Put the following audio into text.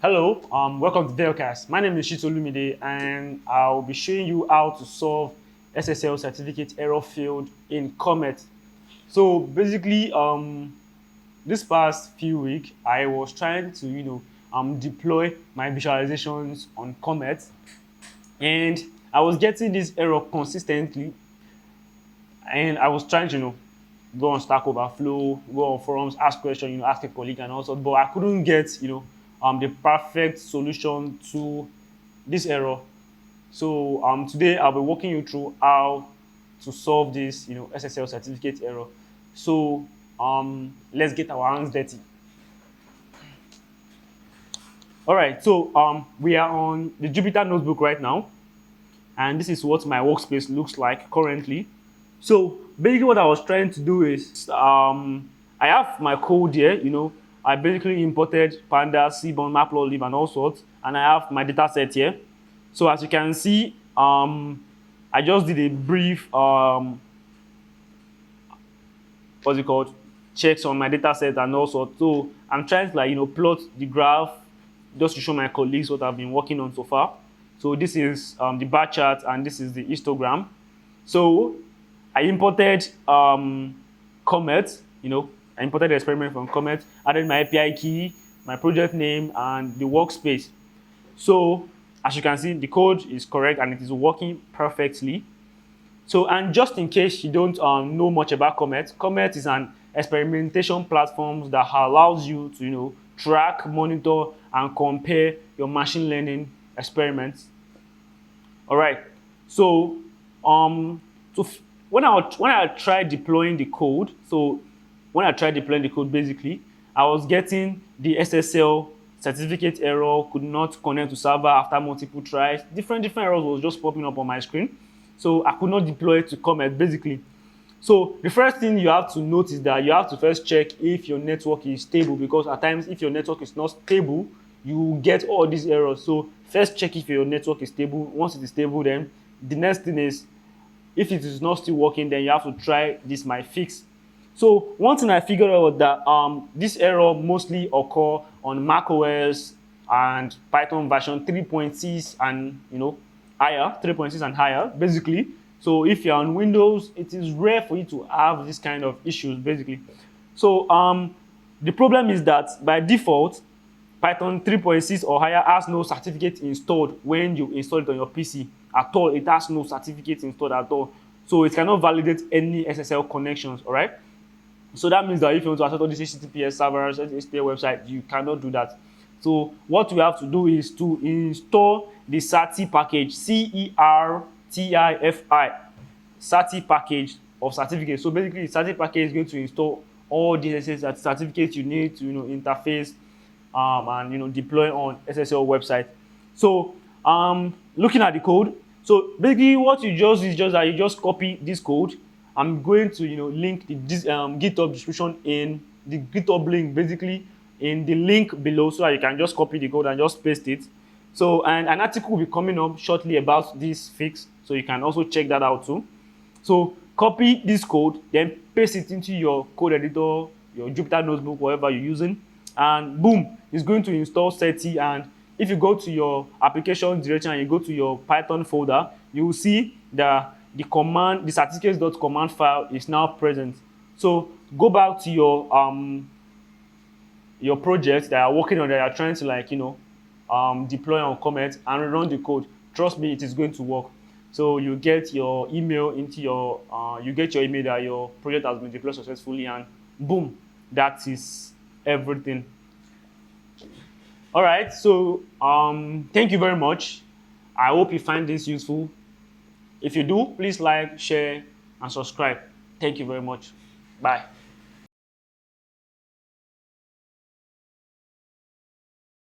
Hello, welcome to Velcast. My name is Shitolumide and I'll be showing you how to solve SSL certificate error field in Comet. So basically, this past few weeks, I was trying to, deploy my visualizations on Comet, and I was getting this error consistently, and I was trying to, go on Stack Overflow, go on forums, ask questions, ask a colleague and all sorts, but I couldn't get, the perfect solution to this error. So today I'll be walking you through how to solve this, SSL certificate error. So let's get our hands dirty. All right, so we are on the Jupyter notebook right now, and this is what my workspace looks like currently. So basically what I was trying to do is, I have my code here, I basically imported pandas, seaborn, matplotlib, and all sorts, and I have my data set here. So as you can see, I just did a brief, what's it called, checks on my data set and all sorts. So I'm trying to plot the graph just to show my colleagues what I've been working on so far. So this is the bar chart and this is the histogram. So I imported Comet, I imported the experiment from Comet, added my API key, my project name, and the workspace. So as you can see, the code is correct and it is working perfectly. So, and just in case you don't know much about Comet, Comet is an experimentation platform that allows you to, track, monitor, and compare your machine learning experiments. All right. So, when I tried deploying the code, basically, I was getting the SSL certificate error, could not connect to server after multiple tries. Different errors was just popping up on my screen. So I could not deploy it to Comet, basically. So the first thing you have to note is that you have to first check if your network is stable, because at times if your network is not stable, you get all these errors. So first check if your network is stable. Once it is stable, then the next thing is, if it is not still working, then you have to try this my fix. So one thing I figured out that this error mostly occur on macOS and Python version 3.6 and higher, 3.6 and higher, basically. So if you're on Windows, it is rare for you to have this kind of issues, basically. So the problem is that by default, Python 3.6 or higher has no certificate installed when you install it on your PC at all. It has no certificate installed at all. So it cannot validate any SSL connections, all right? So that means that if you want to access all these HTTPS servers, HTTPS website, you cannot do that. So what we have to do is to install the certi package, CERTIFI, certi package of certificates. So basically, the certi package is going to install all the SSL certificates you need to interface and deploy on SSL website. So looking at the code, so basically what you just is just that you just copy this code. I'm going to link this GitHub description in the GitHub link, basically in the link below, so that you can just copy the code and just paste it. So, and an article will be coming up shortly about this fix, so you can also check that out too. So copy this code, then paste it into your code editor, your Jupyter notebook, whatever you're using, and boom, it's going to install certi. And if you go to your application directory and you go to your Python folder, you will see that the command, the certificates.command file is now present. So go back to your project that you're working on, that you're trying to deploy on Comet, and run the code. Trust me, it is going to work. So you get your email into your you get your email that your project has been deployed successfully, and boom, that is everything. All right, so thank you very much. I hope you find this useful. If you do, please like, share, and subscribe. Thank you very much. Bye.